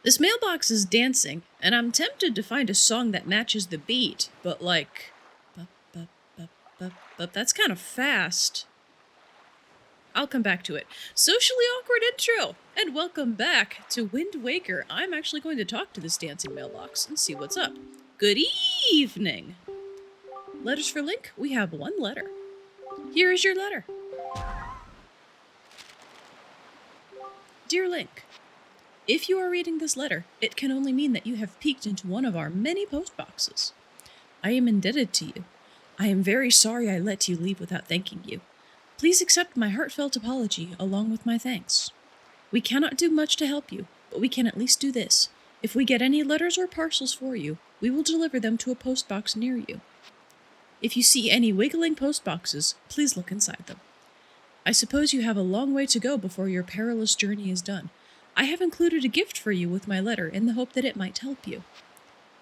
This mailbox is dancing, and I'm tempted to find a song that matches the beat, but like... But that's kind of fast. I'll come back to it. Socially awkward intro, and welcome back to Wind Waker. I'm actually going to talk to this dancing mailbox and see what's up. Good evening. Letters for Link, we have one letter. Here is your letter. Dear Link, if you are reading this letter, it can only mean that you have peeked into one of our many post boxes. I am indebted to you. I am very sorry I let you leave without thanking you. Please accept my heartfelt apology along with my thanks. We cannot do much to help you, but we can at least do this. If we get any letters or parcels for you, we will deliver them to a post box near you. If you see any wiggling post boxes, please look inside them. I suppose you have a long way to go before your perilous journey is done. I have included a gift for you with my letter in the hope that it might help you.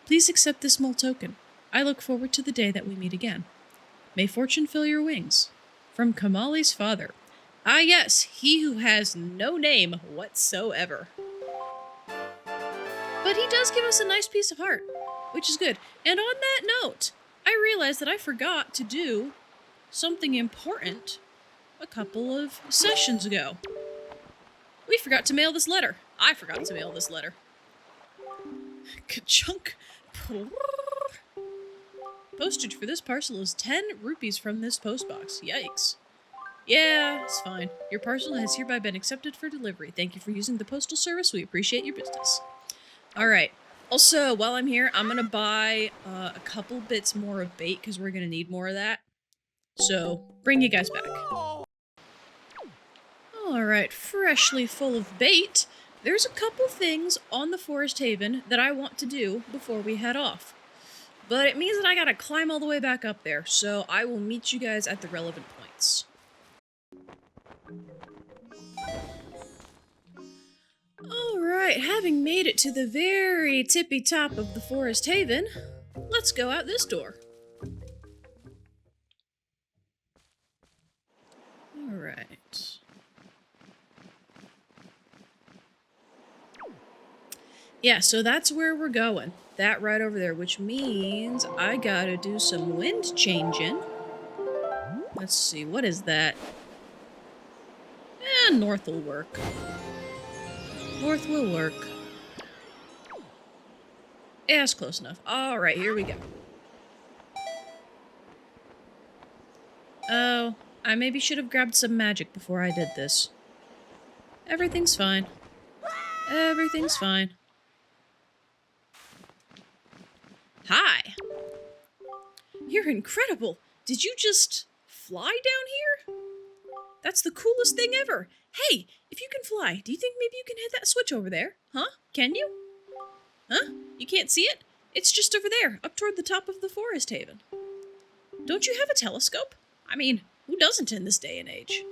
Please accept this small token. I look forward to the day that we meet again. May fortune fill your wings. From Kamali's father. Ah yes, he who has no name whatsoever. But he does give us a nice piece of heart, which is good. And on that note, I realized that I forgot to do something important a couple of sessions ago. We forgot to mail this letter. I forgot to mail this letter. Ka-chunk. Postage for this parcel is 10 rupees from this postbox. Yikes. Yeah, it's fine. Your parcel has hereby been accepted for delivery. Thank you for using the postal service. We appreciate your business. Alright. Also, while I'm here, I'm gonna buy a couple bits more of bait because we're gonna need more of that. So, bring you guys back. Alright, freshly full of bait. There's a couple things on the Forest Haven that I want to do before we head off. But it means that I gotta climb all the way back up there, so I will meet you guys at the relevant points. Alright, having made it to the very tippy top of the Forest Haven, let's go out this door. Alright. Yeah, so that's where we're going. That right over there, which means I gotta do some wind changing. Let's see, what is that? North will work. North will work. Yeah, it's close enough. Alright, here we go. Oh, I maybe should have grabbed some magic before I did this. Everything's fine. Everything's fine. Hi! You're incredible! Did you just fly down here? That's the coolest thing ever! Hey, if you can fly, do you think maybe you can hit that switch over there? Huh? Can you? Huh? You can't see it? It's just over there, up toward the top of the Forest Haven. Don't you have a telescope? I mean, who doesn't in this day and age?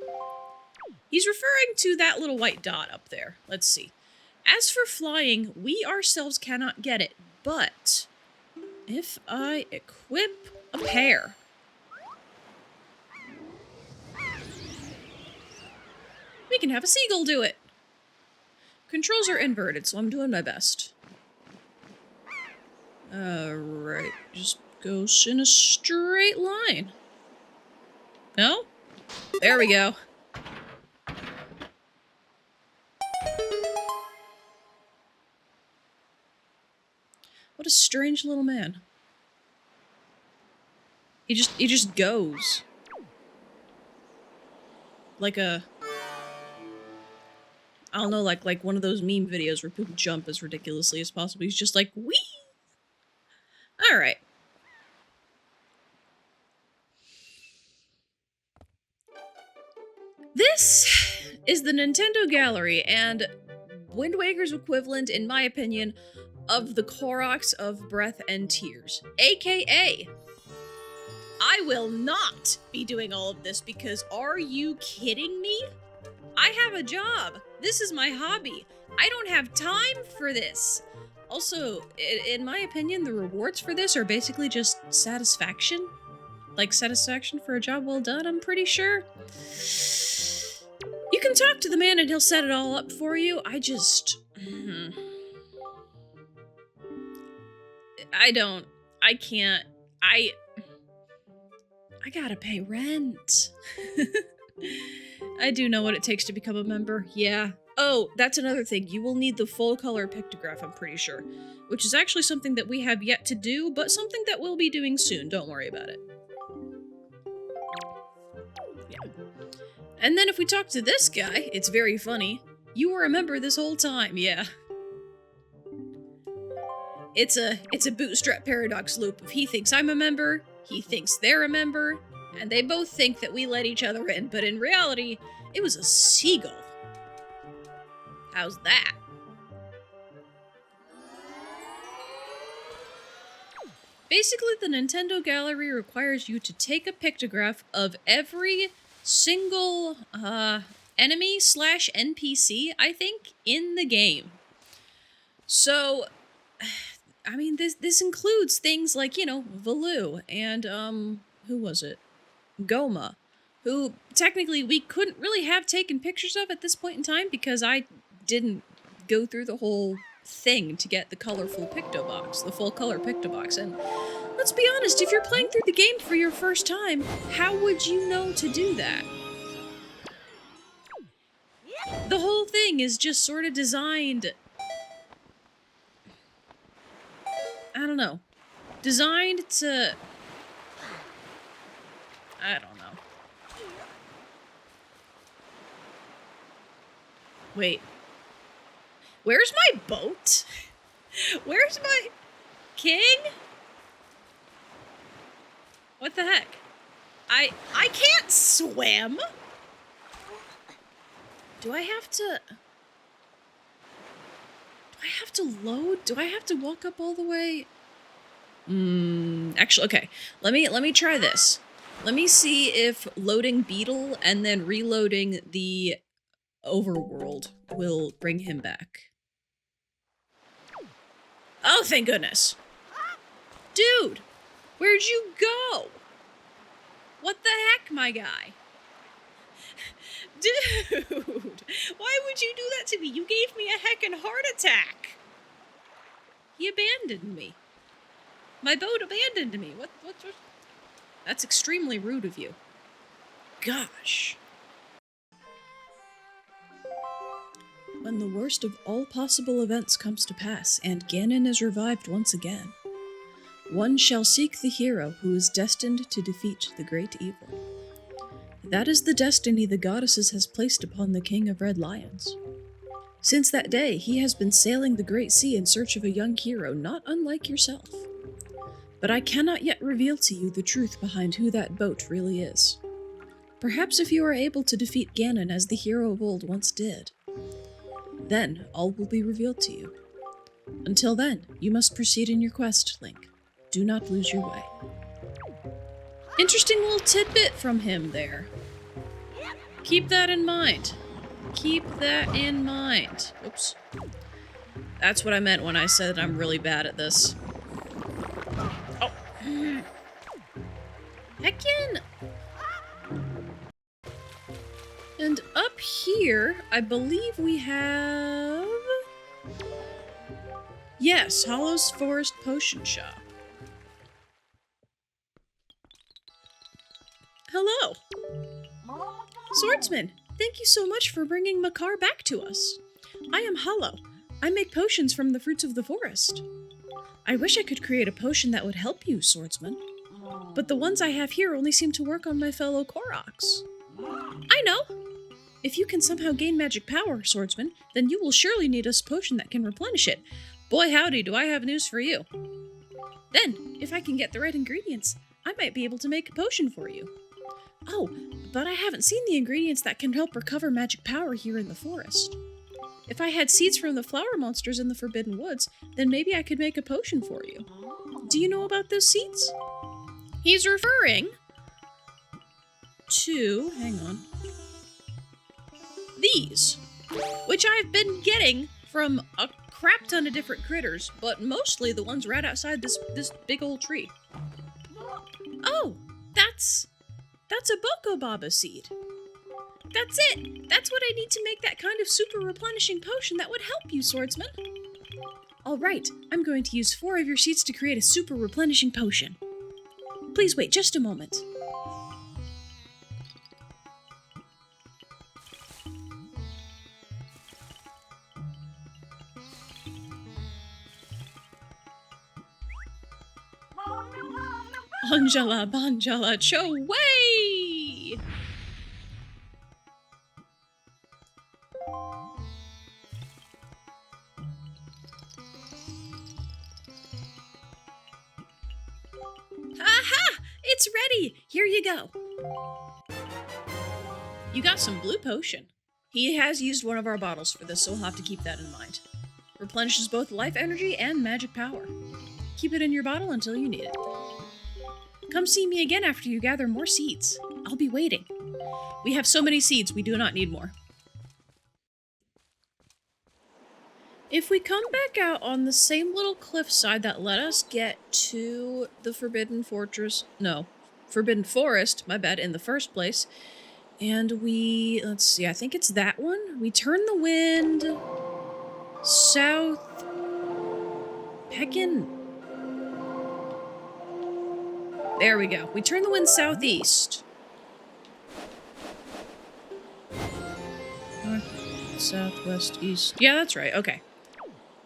He's referring to that little white dot up there. Let's see. As for flying, we ourselves cannot get it, but if I equip a pair, we can have a seagull do it. Controls are inverted, so I'm doing my best. Alright, just goes in a straight line. No? There we go. What a strange little man. He just goes. Like a... I don't know, like one of those meme videos where people jump as ridiculously as possible. He's just like, whee! Alright. This is the Nintendo Gallery, and Wind Waker's equivalent, in my opinion, of the Koroks of Breath and Tears. AKA, I will not be doing all of this because are you kidding me? I have a job. This is my hobby. I don't have time for this. Also, in my opinion, the rewards for this are basically just satisfaction. Like satisfaction for a job well done, I'm pretty sure. You can talk to the man and he'll set it all up for you. I just... I can't. I gotta pay rent. I do know what it takes to become a member. Yeah. Oh, that's another thing. You will need the full color pictograph, I'm pretty sure. Which is actually something that we have yet to do, but something that we'll be doing soon. Don't worry about it. Yeah. And then if we talk to this guy, it's very funny. You were a member this whole time, yeah. It's a bootstrap paradox loop. If he thinks I'm a member, he thinks they're a member, and they both think that we let each other in, but in reality, it was a seagull. How's that? Basically, the Nintendo Gallery requires you to take a pictograph of every single enemy / NPC, I think, in the game. So, I mean, this includes things like, you know, Valoo and, who was it? Goma, who technically we couldn't really have taken pictures of at this point in time because I didn't go through the whole thing to get the colorful pictobox, the full color pictobox. And let's be honest, if you're playing through the game for your first time, how would you know to do that? The whole thing is just sort of designed, I don't know, designed to, I don't know. Wait. Where's my boat? Where's my king? What the heck? I can't swim. Do I have to load? Do I have to walk up all the way? Actually, okay. Let me try this. Let me see if loading Beetle and then reloading the overworld will bring him back. Oh, thank goodness. Dude, where'd you go? What the heck, my guy? Dude, why would you do that to me? You gave me a heckin' heart attack. He abandoned me. My boat abandoned me. What? That's extremely rude of you. Gosh. When the worst of all possible events comes to pass, and Ganon is revived once again, one shall seek the hero who is destined to defeat the great evil. That is the destiny the goddesses has placed upon the King of Red Lions. Since that day, he has been sailing the great sea in search of a young hero not unlike yourself. But I cannot yet reveal to you the truth behind who that boat really is. Perhaps if you are able to defeat Ganon as the hero of old once did, then all will be revealed to you. Until then, you must proceed in your quest, Link. Do not lose your way. Interesting little tidbit from him there. Keep that in mind. Keep that in mind. Oops. That's what I meant when I said I'm really bad at this. Oh. Heckin'! And up here, I believe we have... Yes, Hollow's Forest Potion Shop. Hello! Swordsman, thank you so much for bringing Makar back to us. I am Hollow. I make potions from the fruits of the forest. I wish I could create a potion that would help you, Swordsman. But the ones I have here only seem to work on my fellow Koroks. I know! If you can somehow gain magic power, Swordsman, then you will surely need a potion that can replenish it. Boy howdy, do I have news for you. Then, if I can get the right ingredients, I might be able to make a potion for you. Oh, but I haven't seen the ingredients that can help recover magic power here in the forest. If I had seeds from the flower monsters in the Forbidden Woods, then maybe I could make a potion for you. Do you know about those seeds? He's referring to, hang on, these, which I've been getting from a crap ton of different critters, but mostly the ones right outside this big old tree. Oh, that's a Boko Baba seed. That's it. That's what I need to make that kind of super replenishing potion that would help you, Swordsman. Alright, I'm going to use 4 of your seeds to create a super replenishing potion. Please wait just a moment. Anjala Banjala Cho Way! Aha! It's ready! Here you go. You got some blue potion. He has used one of our bottles for this, so we'll have to keep that in mind. Replenishes both life energy and magic power. Keep it in your bottle until you need it. Come see me again after you gather more seeds. I'll be waiting. We have so many seeds, we do not need more. If we come back out on the same little cliffside that let us get to the Forbidden Fortress, no, Forbidden Forest, my bad, in the first place, and we, let's see, I think it's that one. We turn the wind south, Peckin. There we go. We turn the wind southeast. North, southwest, east. Yeah, that's right. Okay.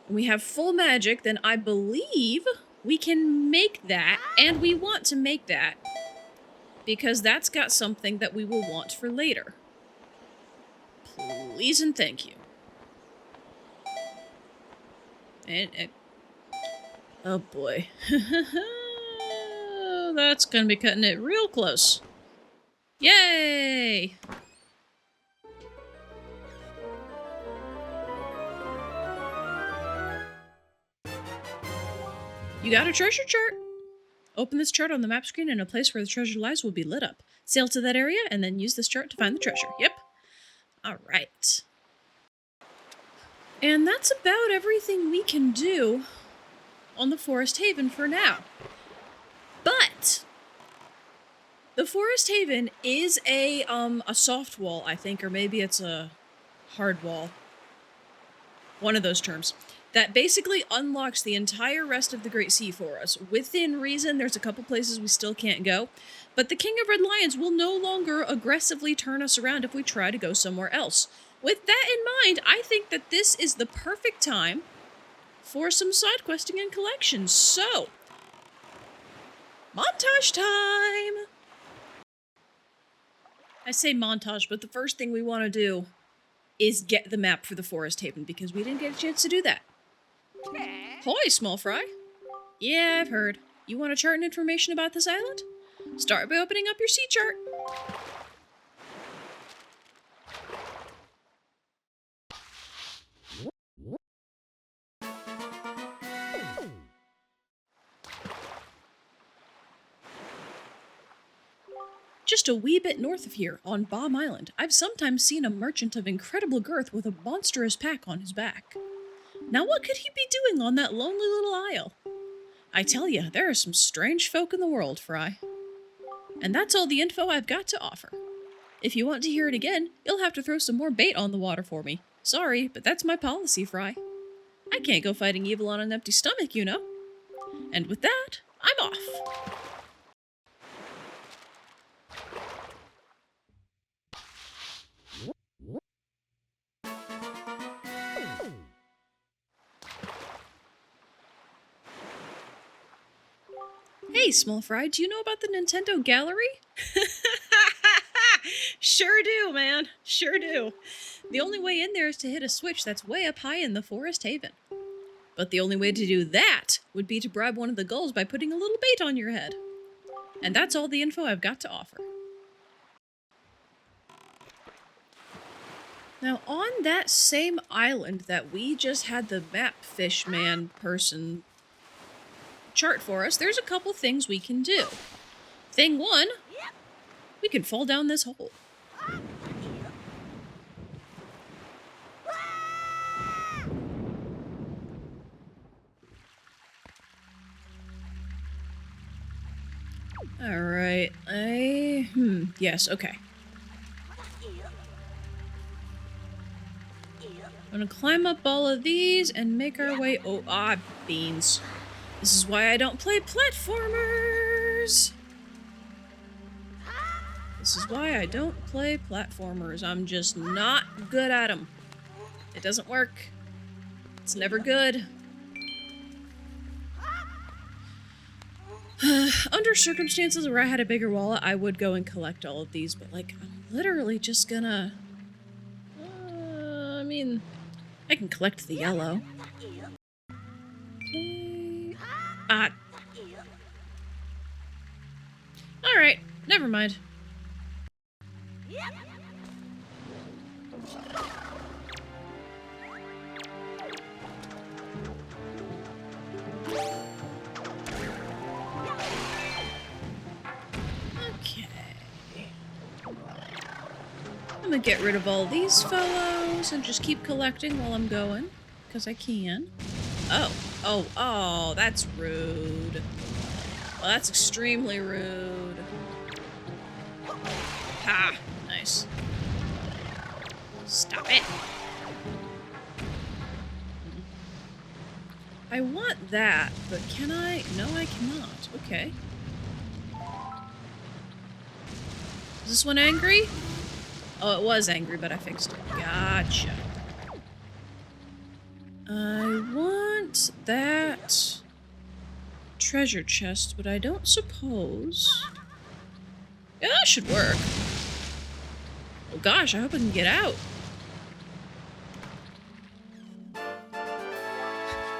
When we have full magic, then I believe we can make that, and we want to make that, because that's got something that we will want for later. Please and thank you. And oh boy. That's gonna be cutting it real close. Yay! You got a treasure chart? Open this chart on the map screen and a place where the treasure lies will be lit up. Sail to that area and then use this chart to find the treasure. Yep. Alright. And that's about everything we can do on the Forest Haven for now. But the Forest Haven is a soft wall, I think, or maybe it's a hard wall. One of those terms. That basically unlocks the entire rest of the Great Sea for us. Within reason, there's a couple places we still can't go, but the King of Red Lions will no longer aggressively turn us around if we try to go somewhere else. With that in mind, I think that this is the perfect time for some side questing and collections. So, montage time! I say montage, but the first thing we want to do is get the map for the Forest Haven, because we didn't get a chance to do that. Hoy, small fry. Yeah, I've heard. You want a chart and information about this island? Start by opening up your sea chart. Just a wee bit north of here, on Bomb Island, I've sometimes seen a merchant of incredible girth with a monstrous pack on his back. Now what could he be doing on that lonely little isle? I tell ya, there are some strange folk in the world, Fry. And that's all the info I've got to offer. If you want to hear it again, you'll have to throw some more bait on the water for me. Sorry, but that's my policy, Fry. I can't go fighting evil on an empty stomach, you know. And with that, I'm off. Hey, small fry, do you know about the Nintendo Gallery? Sure do, man. Sure do. The only way in there is to hit a switch that's way up high in the Forest Haven. But the only way to do that would be to bribe one of the gulls by putting a little bait on your head. And that's all the info I've got to offer. Now, on that same island that we just had the map fish man person chart for us, there's a couple things we can do. Thing one, we can fall down this hole. Alright, yes, okay. I'm gonna climb up all of these and make our way. Oh, beans. This is why I don't play platformers. This is why I don't play platformers. I'm just not good at them. It doesn't work. It's never good. Under circumstances where I had a bigger wallet, I would go and collect all of these, but like, I'm literally just gonna... I mean, I can collect the yellow. Okay. Alright, never mind. Okay. I'm gonna get rid of all these fellows and just keep collecting while I'm going, because I can. Oh, that's rude. Well, that's extremely rude. Ha! Nice. Stop it! I want that, but can I? No, I cannot. Okay. Is this one angry? Oh, it was angry, but I fixed it. Gotcha. I want that treasure chest, but I don't suppose... Yeah, that should work. Oh gosh, I hope I can get out.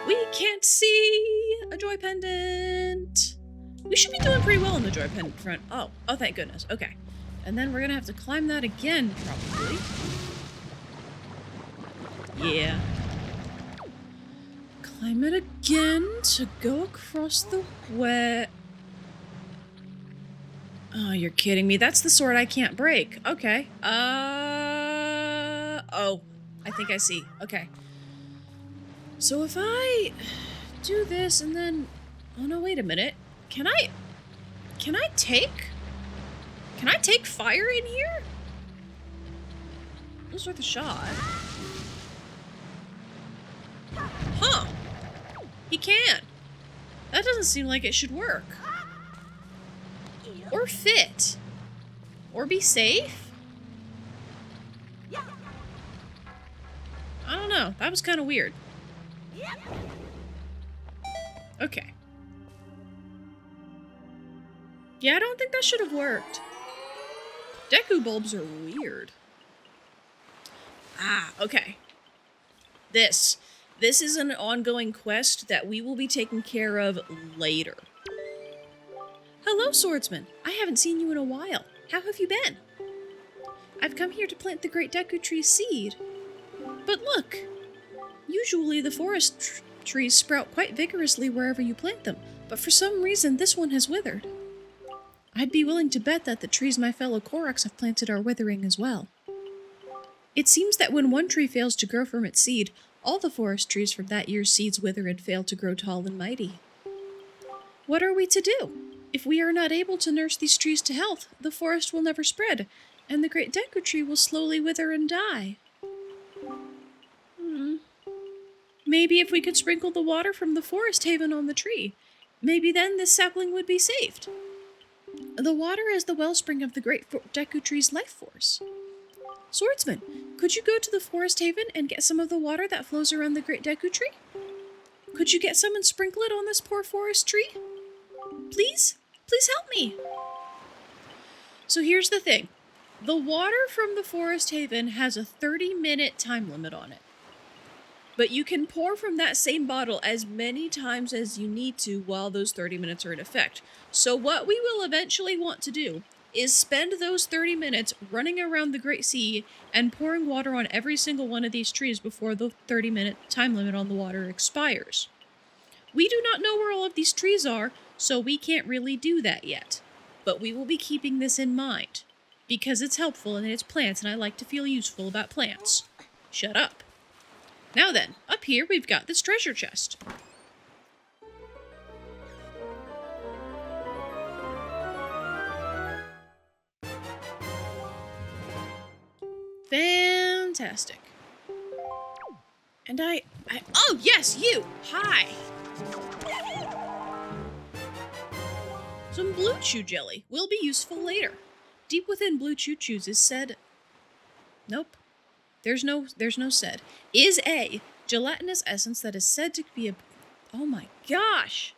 We can't see a joy pendant. We should be doing pretty well on the joy pendant front. Oh, thank goodness. Okay. And then we're gonna have to climb that again, probably. Yeah. Climb it again to go across the wet. Oh, you're kidding me. That's the sword I can't break. Okay. Oh, I think I see. Okay. So if I do this and then... Oh, no, wait a minute. Can I take fire in here? It was worth a shot. Huh. He can. That doesn't seem like it should work. Or fit. Or be safe? I don't know. That was kind of weird. Okay. Yeah, I don't think that should have worked. Deku bulbs are weird. Okay. This is an ongoing quest that we will be taking care of later. Hello, swordsman. I haven't seen you in a while. How have you been? I've come here to plant the great Deku Tree's seed. But look! Usually the forest trees sprout quite vigorously wherever you plant them, but for some reason this one has withered. I'd be willing to bet that the trees my fellow Koroks have planted are withering as well. It seems that when one tree fails to grow from its seed, all the forest trees from that year's seeds wither and fail to grow tall and mighty. What are we to do? If we are not able to nurse these trees to health, the forest will never spread, and the great Deku Tree will slowly wither and die. Maybe if we could sprinkle the water from the forest haven on the tree, maybe then this sapling would be saved. The water is the wellspring of the great Deku Tree's life force. Swordsman, could you go to the forest haven and get some of the water that flows around the great Deku Tree? Could you get some and sprinkle it on this poor forest tree? Please? Please help me! So here's the thing. The water from the forest haven has a 30-minute time limit on it. But you can pour from that same bottle as many times as you need to while those 30 minutes are in effect. So what we will eventually want to do is spend those 30 minutes running around the Great Sea and pouring water on every single one of these trees before the 30-minute time limit on the water expires. We do not know where all of these trees are, so we can't really do that yet. But we will be keeping this in mind, because it's helpful and it's plants and I like to feel useful about plants. Shut up. Now then, up here we've got this treasure chest. Fantastic. And oh, yes, you! Hi! Some blue chew jelly will be useful later. Deep within blue chew chews is said... Nope. There's no said. Is a gelatinous essence that is said to be a... Oh my gosh!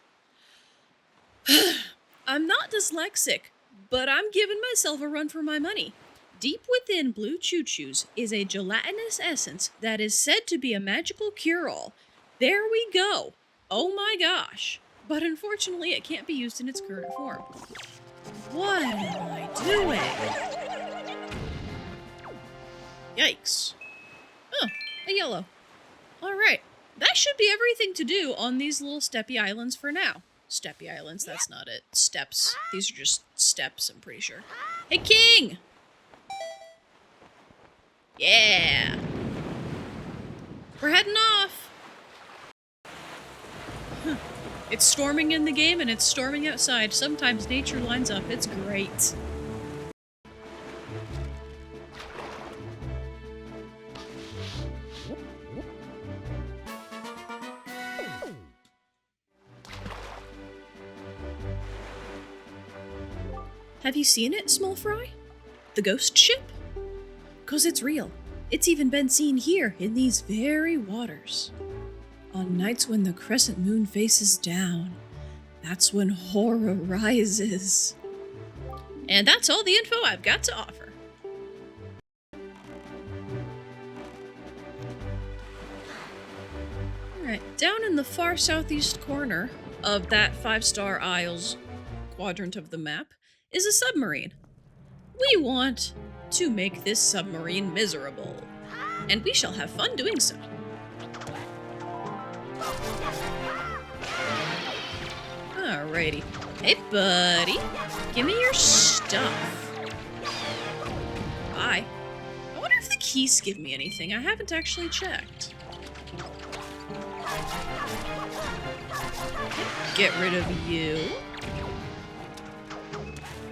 I'm not dyslexic, but I'm giving myself a run for my money. Deep within blue chew chews is a gelatinous essence that is said to be a magical cure-all. There we go. Oh my gosh. But unfortunately, it can't be used in its current form. What am I doing? Yikes. Oh, a yellow. Alright. That should be everything to do on these little steppy islands for now. Steppy islands, that's not it. Steps. These are just steps, I'm pretty sure. Hey, King! Yeah! We're heading off! It's storming in the game and it's storming outside. Sometimes nature lines up. It's great. Have you seen it, small fry? The ghost ship? 'Cause it's real. It's even been seen here in these very waters. On nights when the crescent moon faces down, that's when horror rises. And that's all the info I've got to offer. Alright, down in the far southeast corner of that 5-star Isles quadrant of the map is a submarine. We want to make this submarine miserable, and we shall have fun doing so. Alrighty. Hey, buddy. Give me your stuff. Bye. I wonder if the keys give me anything. I haven't actually checked. Get rid of you.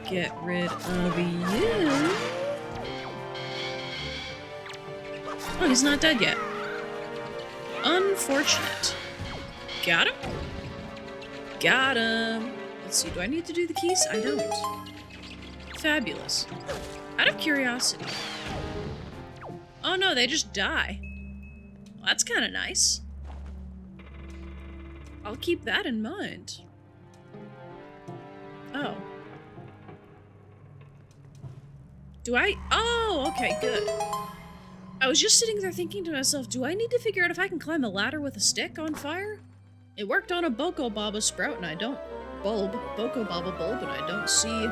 Get rid of you. Oh, he's not dead yet. Unfortunate. Got him? Got him. Let's see, do I need to do the keys? I don't. Fabulous. Out of curiosity. Oh no, they just die. Well, that's kind of nice. I'll keep that in mind. Oh. Do I? Oh, okay, good. I was just sitting there thinking to myself, do I need to figure out if I can climb a ladder with a stick on fire? It worked on a Boko Baba sprout and I don't... Boko Baba bulb, and I don't see...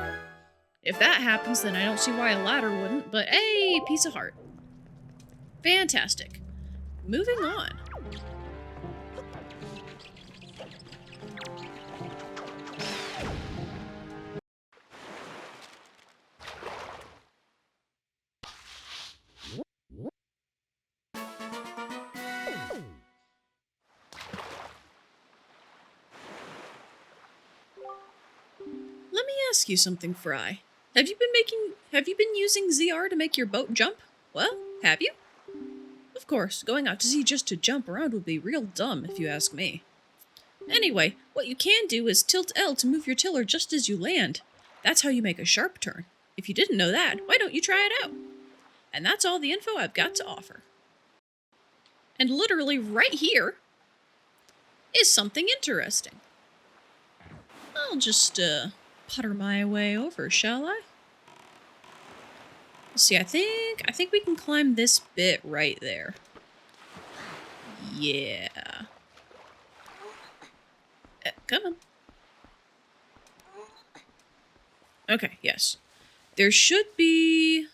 If that happens, then I don't see why a ladder wouldn't, but hey, piece of heart. Fantastic. Moving on. Let me ask you something, Fry. Have you been using ZR to make your boat jump? Well, have you? Of course, going out to sea just to jump around would be real dumb, if you ask me. Anyway, what you can do is tilt L to move your tiller just as you land. That's how you make a sharp turn. If you didn't know that, why don't you try it out? And that's all the info I've got to offer. And literally right here is something interesting. I'll just, putter my way over, shall I? Let's see, I think we can climb this bit right there. Yeah. Come on. Okay, yes. There should be...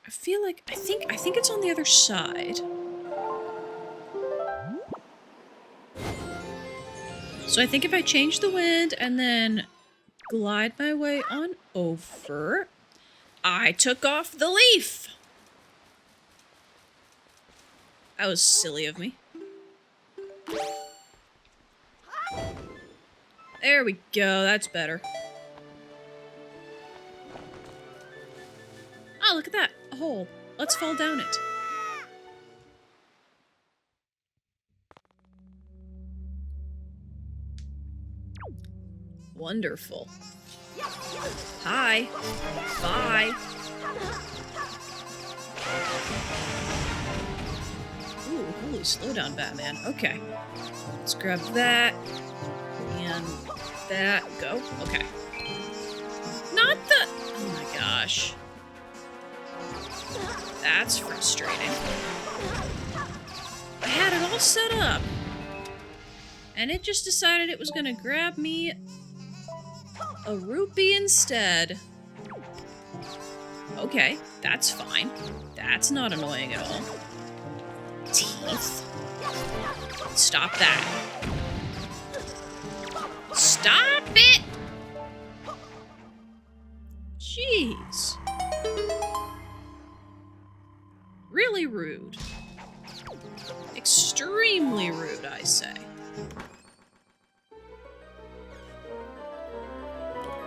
I think it's on the other side. So I think if I change the wind and then glide my way on over... I took off the leaf! That was silly of me. There we go, that's better. Oh, look at that, a hole. Let's fall down it. Wonderful. Hi. Bye. Ooh, holy slowdown, Batman. Okay. Let's grab that. And that. Go. Okay. Not the... Oh my gosh. That's frustrating. I had it all set up. And it just decided it was gonna grab me a rupee instead. Okay, that's fine. That's not annoying at all. Teeth. Stop that. Stop it! Jeez. Really rude. Extremely rude, I say.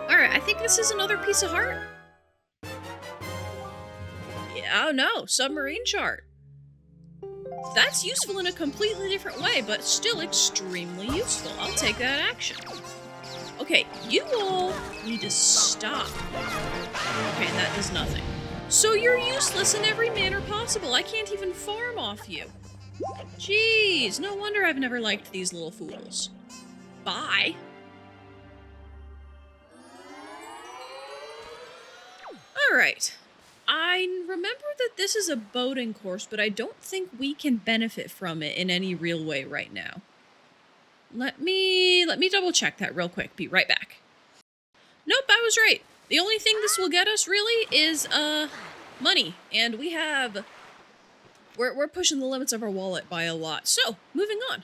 Alright, I think this is another piece of heart. Yeah, oh no, submarine chart. That's useful in a completely different way, but still extremely useful. I'll take that action. Okay, you all need to stop. Okay, that does nothing. So you're useless in every manner possible. I can't even farm off you. Jeez, no wonder I've never liked these little fools. Bye. Alright. I remember that this is a boating course, but I don't think we can benefit from it in any real way right now. Let me double check that real quick. Be right back. Nope, I was right. The only thing this will get us really is money, and we're pushing the limits of our wallet by a lot. So, moving on.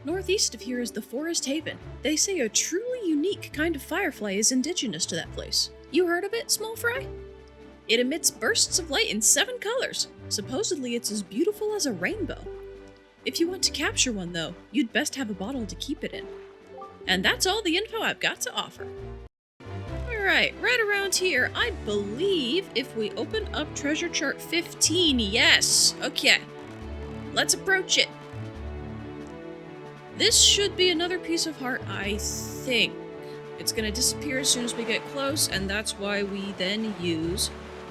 Northeast of here is the Forest Haven. They say a truly unique kind of firefly is indigenous to that place. You heard of it, small fry? It emits bursts of light in 7 colors. Supposedly it's as beautiful as a rainbow. If you want to capture one, though, you'd best have a bottle to keep it in. And that's all the info I've got to offer. Alright, right around here, I believe if we open up treasure chart 15, yes! Okay, let's approach it. This should be another piece of heart, I think. It's gonna disappear as soon as we get close, and that's why we then use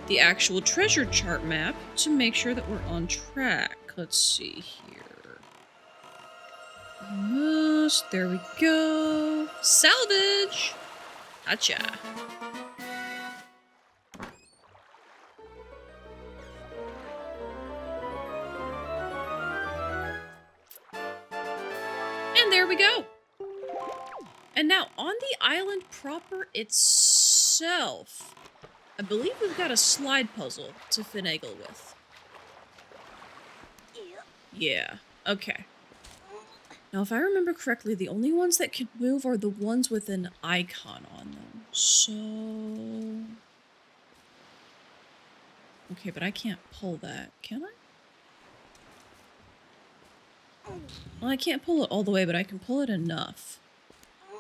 the actual treasure chart map to make sure that we're on track. Let's see here. Almost. There we go. Salvage! Gotcha. And there we go. And now, on the island proper itself, I believe we've got a slide puzzle to finagle with. Yeah, okay. Now, if I remember correctly, the only ones that can move are the ones with an icon on them. So... Okay, but I can't pull that, can I? Well, I can't pull it all the way, but I can pull it enough.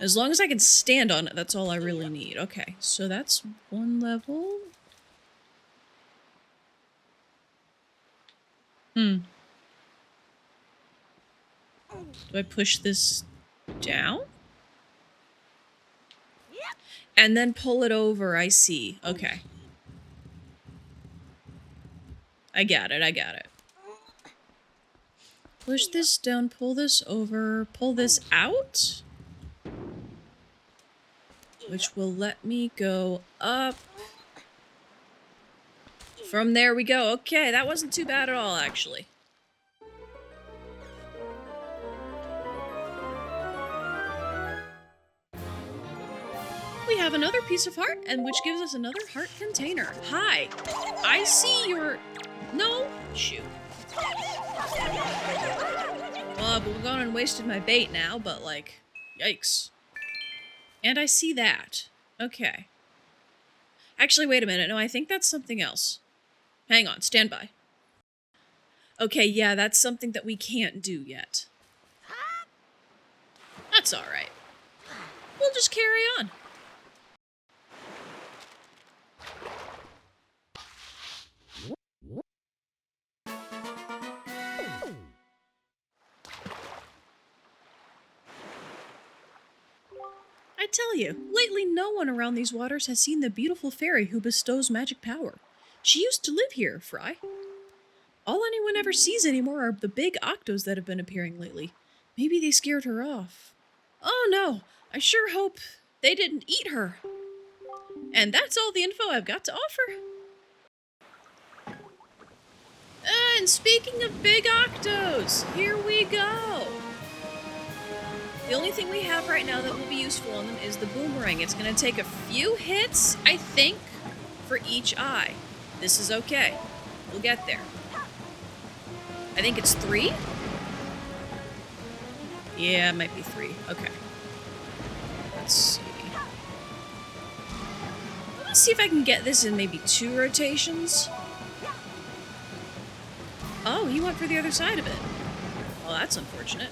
As long as I can stand on it, that's all I really need. Okay, so that's one level. Do I push this down? And then pull it over, I see. Okay. I got it, I got it. Push this down, pull this over, pull this out. Which will let me go up. From there we go. Okay, that wasn't too bad at all, actually. We have another piece of heart, and which gives us another heart container. Hi, I see your... No? Shoot. Well, I've gone and wasted my bait now, but like, yikes. And I see that. Okay. Actually, wait a minute. No, I think that's something else. Hang on, stand by. Okay, yeah, that's something that we can't do yet. That's alright. We'll just carry on. tell you, lately no one around these waters has seen the beautiful fairy who bestows magic power. She used to live here, Fry. All anyone ever sees anymore are the big octos that have been appearing lately. Maybe they scared her off. Oh no, I sure hope they didn't eat her. And that's all the info I've got to offer. And speaking of big octos, here we go. The only thing we have right now that will be useful on them is the boomerang. It's going to take a few hits, I think, for each eye. This is okay. We'll get there. I think it's 3? Yeah, it might be 3. Okay. Let's see. Let's see if I can get this in maybe 2 rotations. Oh, he went for the other side of it. Well, that's unfortunate.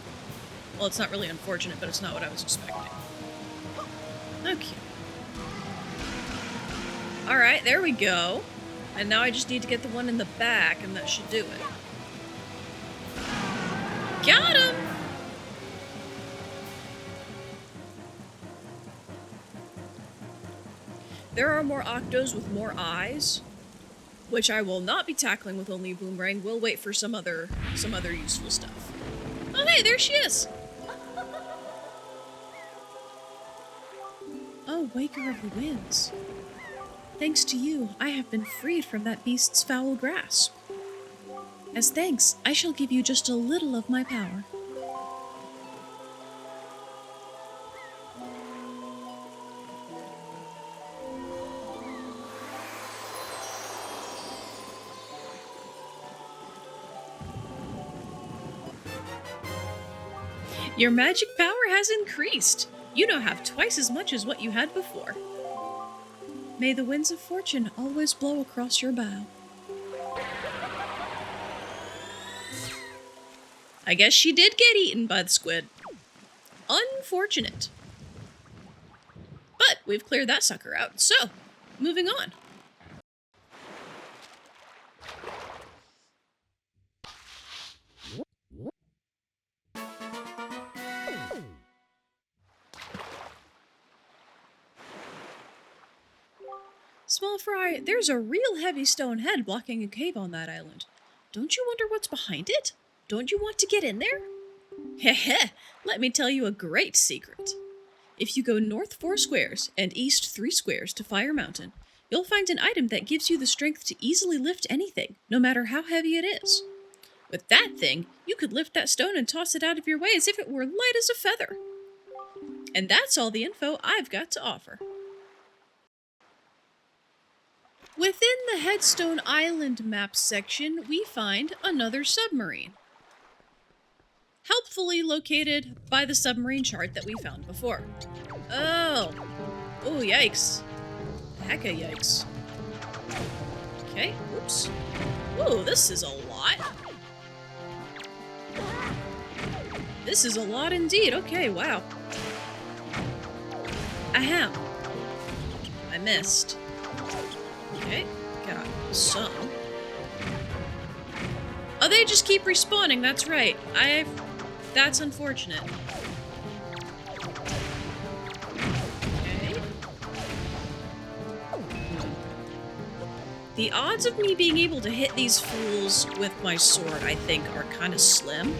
Well, it's not really unfortunate, but it's not what I was expecting. Okay. Alright, there we go. And now I just need to get the one in the back, and that should do it. Got him! There are more octos with more eyes, which I will not be tackling with only a boomerang. We'll wait for some other useful stuff. Oh, hey, there she is! Oh, Waker of the Winds. Thanks to you, I have been freed from that beast's foul grasp. As thanks, I shall give you just a little of my power. Your magic power has increased. You now have twice as much as what you had before. May the winds of fortune always blow across your bow. I guess she did get eaten by the squid. Unfortunate. But we've cleared that sucker out, so moving on. Small Fry, there's a real heavy stone head blocking a cave on that island. Don't you wonder what's behind it? Don't you want to get in there? Heh, let me tell you a great secret. If you go north 4 squares and east 3 squares to Fire Mountain, you'll find an item that gives you the strength to easily lift anything, no matter how heavy it is. With that thing, you could lift that stone and toss it out of your way as if it were light as a feather. And that's all the info I've got to offer. Within the Headstone Island map section, we find another submarine. Helpfully located by the submarine chart that we found before. Oh, yikes. Hecka yikes. Okay, oops. Ooh, this is a lot. This is a lot indeed. Okay, wow. Ahem. I missed. Okay, got some. Oh, they just keep respawning, that's right. That's unfortunate. Okay. The odds of me being able to hit these fools with my sword, I think, are kind of slim.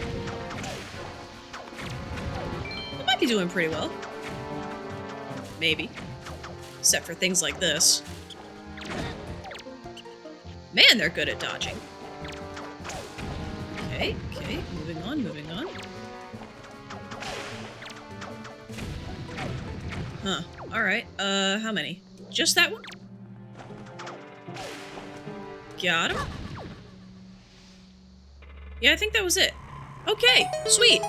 I might be doing pretty well. Maybe. Except for things like this. Man, they're good at dodging. Okay, moving on. Huh, alright, how many? Just that one? Got him? Yeah, I think that was it. Okay, sweet!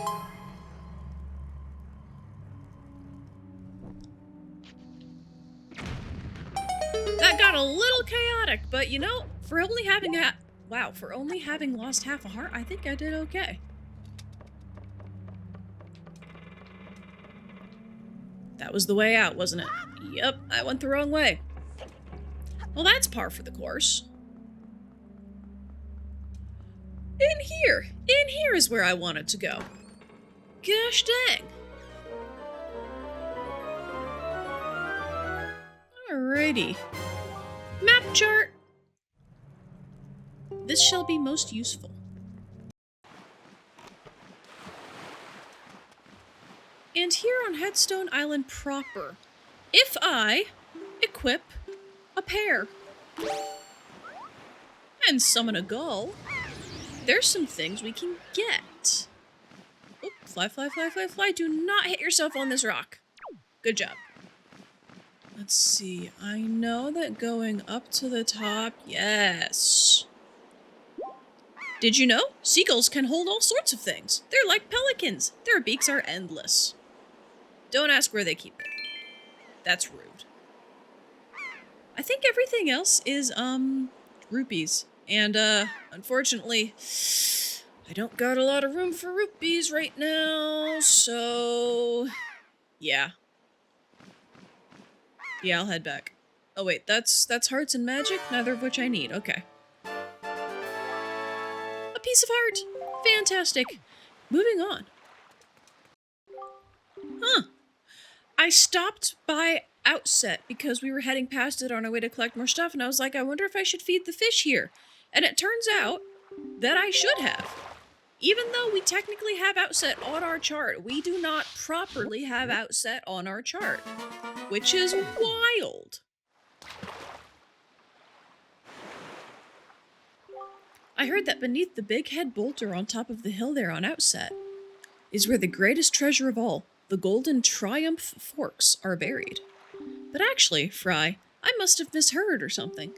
That got a little chaotic, but you know, for only having lost half a heart, I think I did okay. That was the way out, wasn't it? Yep, I went the wrong way. Well, that's par for the course. In here is where I wanted to go. Gosh dang. Alrighty. Map chart. This shall be most useful. And here on Headstone Island proper, if I equip a pear and summon a gull, there's some things we can get. Oop, fly, fly, fly, fly, fly. Do not hit yourself on this rock. Good job. Let's see. I know that going up to the top, yes. Did you know? Seagulls can hold all sorts of things. They're like pelicans. Their beaks are endless. Don't ask where they keep it. That's rude. I think everything else is, rupees. And, unfortunately, I don't got a lot of room for rupees right now, so... yeah. Yeah, I'll head back. Oh wait, that's hearts and magic, neither of which I need. Okay. A piece of heart! Fantastic! Moving on. Huh. I stopped by Outset because we were heading past it on our way to collect more stuff, and I was like, I wonder if I should feed the fish here. And it turns out that I should have. Even though we technically have Outset on our chart, we do not properly have Outset on our chart, which is wild. I heard that beneath the big head boulder on top of the hill there on Outset is where the greatest treasure of all, the golden Triumph forks, are buried. But actually, Fry, I must have misheard or something.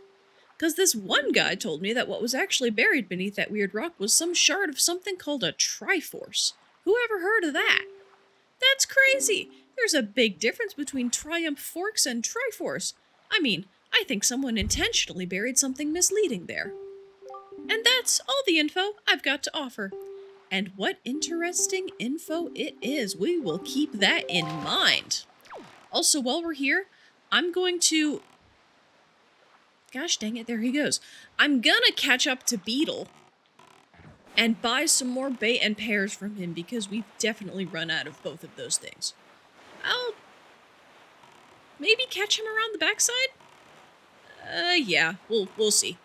Because this one guy told me that what was actually buried beneath that weird rock was some shard of something called a Triforce. Who ever heard of that? That's crazy! There's a big difference between Triumph forks and Triforce. I mean, I think someone intentionally buried something misleading there. And that's all the info I've got to offer. And what interesting info it is. We will keep that in mind. Also, while we're here, I'm going to... gosh dang it, there he goes. I'm gonna catch up to Beetle and buy some more bait and pears from him because we've definitely run out of both of those things. I'll maybe catch him around the backside? Yeah, we'll see.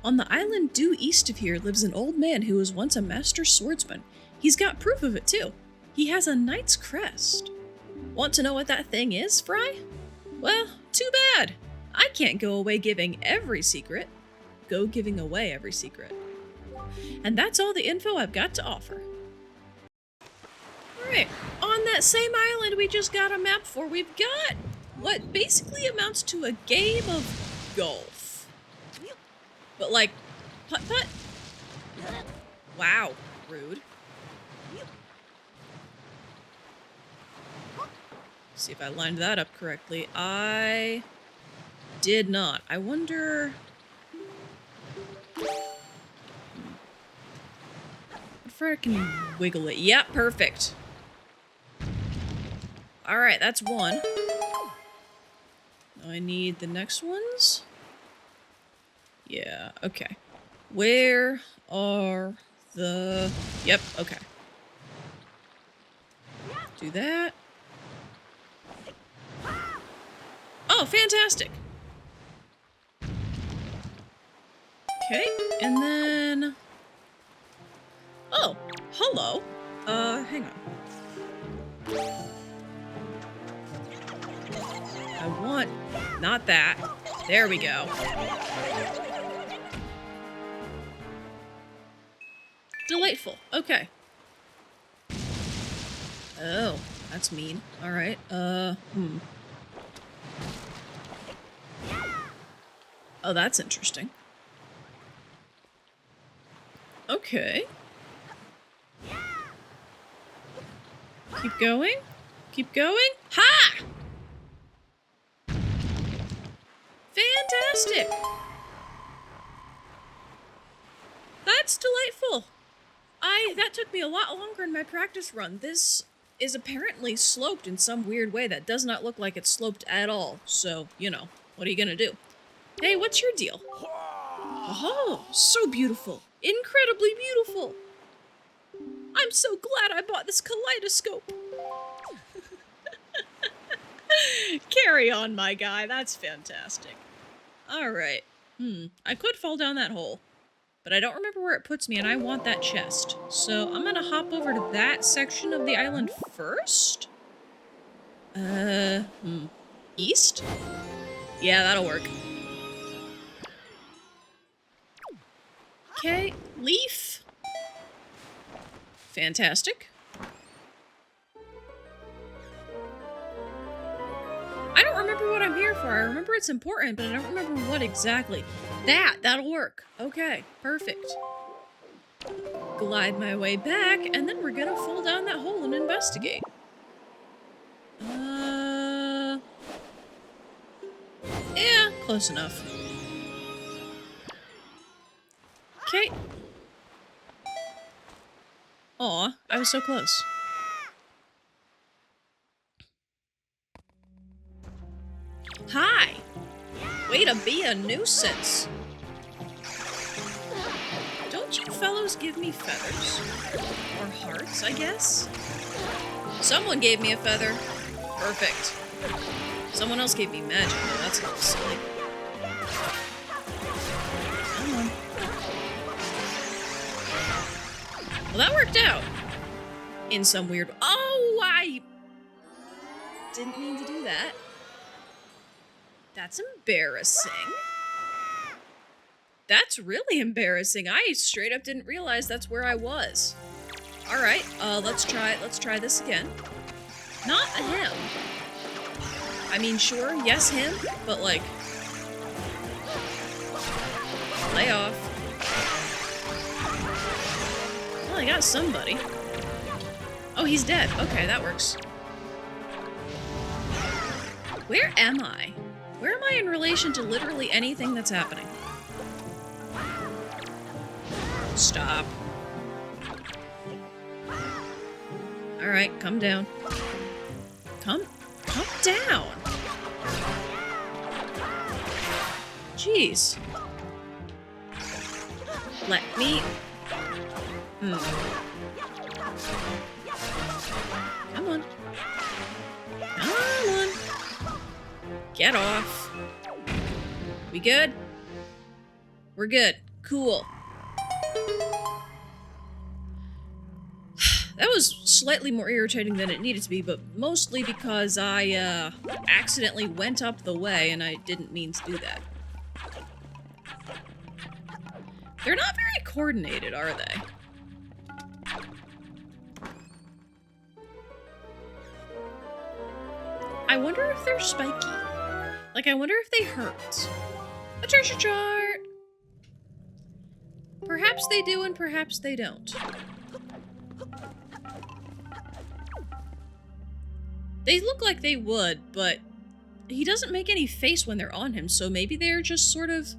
On the island due east of here lives an old man who was once a master swordsman. He's got proof of it, too. He has a knight's crest. Want to know what that thing is, Fry? Well, too bad. I can't go away giving every secret. Go giving away every secret. And that's all the info I've got to offer. Alright, on that same island we just got a map for, we've got what basically amounts to a game of golf. But like, putt-putt? Wow, rude. See if I lined that up correctly. I did not. I wonder... if I can wiggle it. Yeah, perfect. Alright, that's one. Now I need the next ones. Yeah, okay. Where are the... yep, okay. Do that. Oh, fantastic! Okay, and then... oh, hello. Hang on. I want... not that. There we go. Delightful. Okay. Oh, that's mean. Alright, Oh, that's interesting. Okay. Keep going. Keep going. Ha! Fantastic! That's delightful. That took me a lot longer in my practice run. This is apparently sloped in some weird way that does not look like it's sloped at all. So, you know, what are you gonna do? Hey, what's your deal? Oh, so beautiful. Incredibly beautiful. I'm so glad I bought this kaleidoscope. Carry on, my guy. That's fantastic. All right. I could fall down that hole, but I don't remember where it puts me, and I want that chest. So I'm gonna hop over to that section of the island first. East? Yeah, that'll work. Okay, leaf. Fantastic. I don't remember what I'm here for. I remember it's important, but I don't remember what exactly. That'll work. Okay, perfect. Glide my way back, and then we're gonna fall down that hole and investigate. Yeah, close enough. Okay. Aw, I was so close. Hi! Way to be a nuisance. Don't you fellows give me feathers? Or hearts, I guess? Someone gave me a feather. Perfect. Someone else gave me magic, though. That's a little silly. Come on. Well, that worked out. In some weird... Oh, I... didn't mean to do that. That's embarrassing. That's really embarrassing. I straight up didn't realize that's where I was. All right, let's try this again. Not a him. I mean, sure, yes, him, but like, lay off. Well, I got somebody. Oh, he's dead. Okay, that works. Where am I? Where am I in relation to literally anything that's happening? Stop. Alright, come down. Come down! Jeez. Let me... Come on. Come on. Get off. We good? We're good. Cool. That was slightly more irritating than it needed to be, but mostly because I, accidentally went up the way and I didn't mean to do that. They're not very coordinated, are they? I wonder if they're spiky. Like, I wonder if they hurt. A treasure chart! Perhaps they do and perhaps they don't. They look like they would, but he doesn't make any face when they're on him, so maybe they're just sort of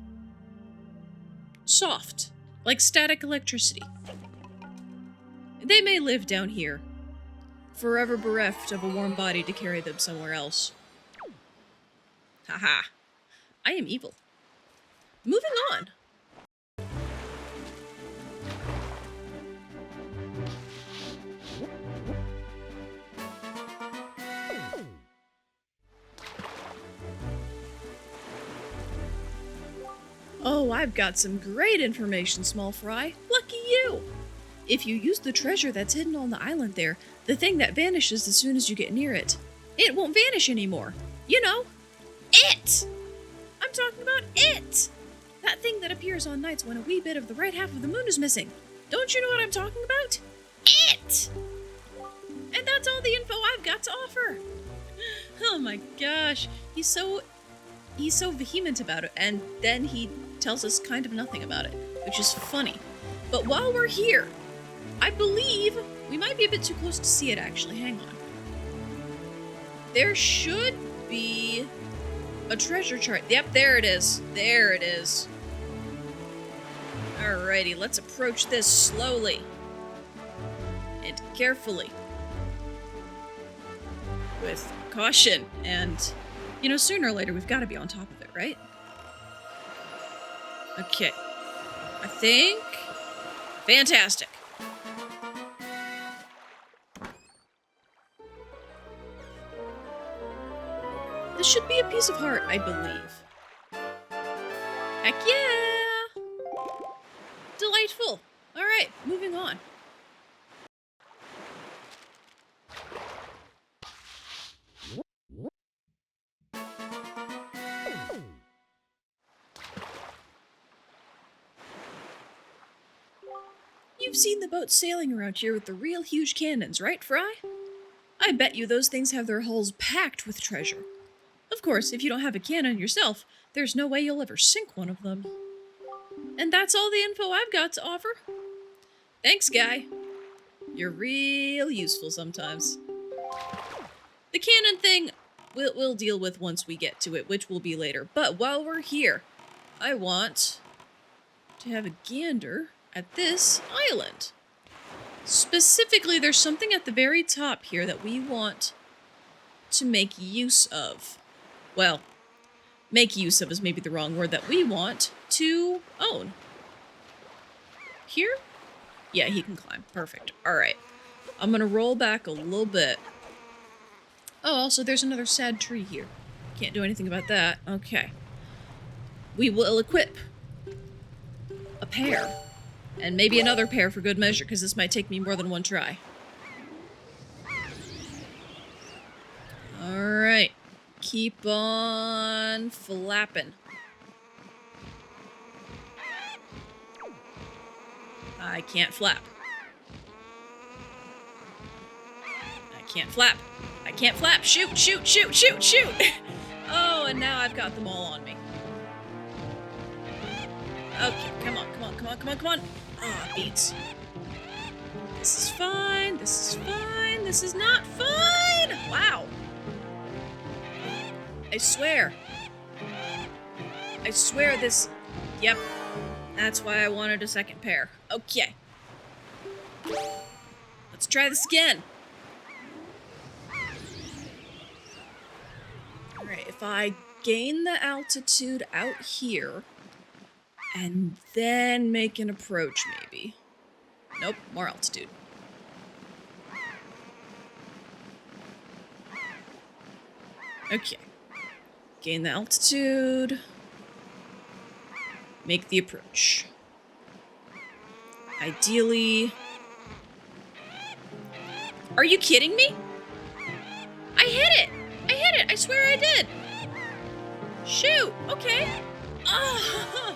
soft, like static electricity. They may live down here, forever bereft of a warm body to carry them somewhere else. Haha. I am evil. Moving on. Oh, I've got some great information, small fry. Lucky you! If you use the treasure that's hidden on the island there, the thing that vanishes as soon as you get near it, it won't vanish anymore. You know, it! I'm talking about it! That thing that appears on nights when a wee bit of the right half of the moon is missing. Don't you know what I'm talking about? It! And that's all the info I've got to offer. Oh my gosh, he's so vehement about it, and then he tells us kind of nothing about it, which is funny. But while we're here, I believe we might be a bit too close to see it, actually. Hang on. There should be a treasure chart. Yep, there it is. There it is. Alrighty, let's approach this slowly and carefully. With caution, and, you know, sooner or later we've got to be on top of it, right? Okay. I think... Fantastic. This should be a piece of heart, I believe. Heck yeah! Delightful. Alright, moving on. You've seen the boats sailing around here with the real huge cannons, right, Fry? I bet you those things have their hulls packed with treasure. Of course, if you don't have a cannon yourself, there's no way you'll ever sink one of them. And that's all the info I've got to offer. Thanks, guy. You're real useful sometimes. The cannon thing, we'll deal with once we get to it, which will be later. But while we're here, I want to have a gander at this island. Specifically, there's something at the very top here that we want to make use of. Well, make use of is maybe the wrong word, that we want to own. Here? Yeah, he can climb. Perfect. Alright. I'm gonna roll back a little bit. Oh, also there's another sad tree here. Can't do anything about that. Okay. We will equip a pair. And maybe another pair for good measure, because this might take me more than one try. Alright. Keep on flapping. I can't flap. I can't flap. I can't flap. Shoot, shoot, shoot, shoot, shoot! Oh, and now I've got them all on me. Okay, come on, come on, come on, come on, come on. Ah, beats. This is fine, this is fine, this is not fine! Wow. I swear this... Yep. That's why I wanted a second pair. Okay. Let's try this again. Alright, if I gain the altitude out here, and then make an approach, maybe. Nope, more altitude. Okay. Gain the altitude. Make the approach. Ideally... Are you kidding me? I hit it! I hit it! I swear I did! Shoot! Okay. Oh,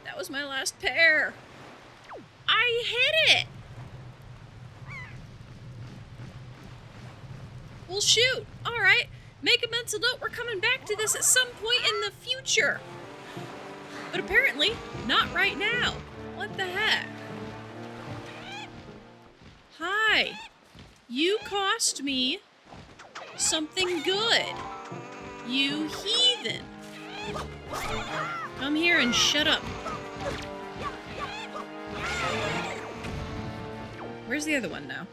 that was my last pair. I hit it! Well, shoot. Alright. Make a mental note. We're coming back to this at some point in the future. But apparently, not right now. What the heck? Hi. You cost me something good. You heathen. Come here and shut up. Where's the other one now?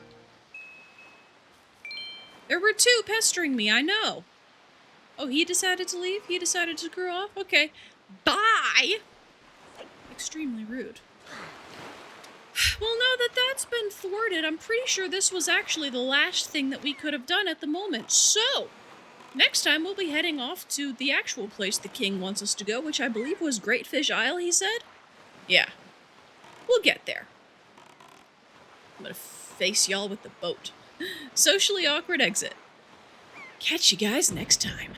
There were two pestering me, I know. Oh, he decided to leave? He decided to screw off? Okay. Bye! Extremely rude. Well, now that that's been thwarted, I'm pretty sure this was actually the last thing that we could have done at the moment. So, next time we'll be heading off to the actual place the king wants us to go, which I believe was Great Fish Isle, he said? Yeah. We'll get there. I'm gonna face y'all with the boat. Socially awkward exit. Catch you guys next time.